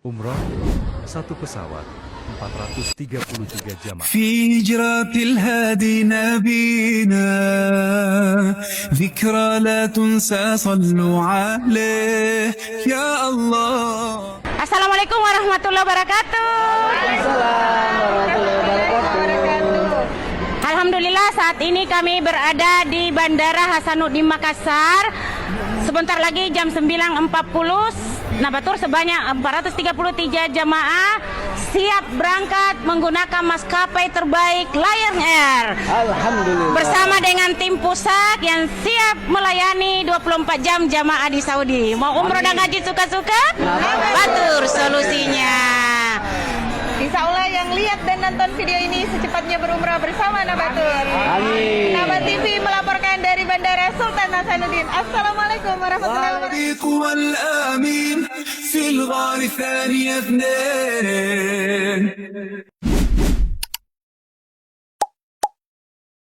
Umrah, satu pesawat, 433 jamaah. في هجرة الهادي نبينا ذكرى لا تنسى صلوا عليه يا الله. Assalamualaikum warahmatullahi wabarakatuh. Alhamdulillah saat ini kami berada di Bandara Hasanuddin Makassar. Sebentar lagi jam 9.40. Batur sebanyak 433 jamaah siap berangkat menggunakan maskapai terbaik Lion Air. Alhamdulillah. Bersama dengan tim pusat yang siap melayani 24 jam jamaah di Saudi. Mau umroh dan haji suka-suka? Batur solusinya. Insya Allah yang lihat dan nonton video ini secepatnya berumrah bersama Nabatur. Amin. Nabat TV melaporkan dari Bandara Sultan Hasanuddin. Assalamualaikum warahmatullahi wabarakatuh. الصديق والآمين في الغار ثاني اثنين.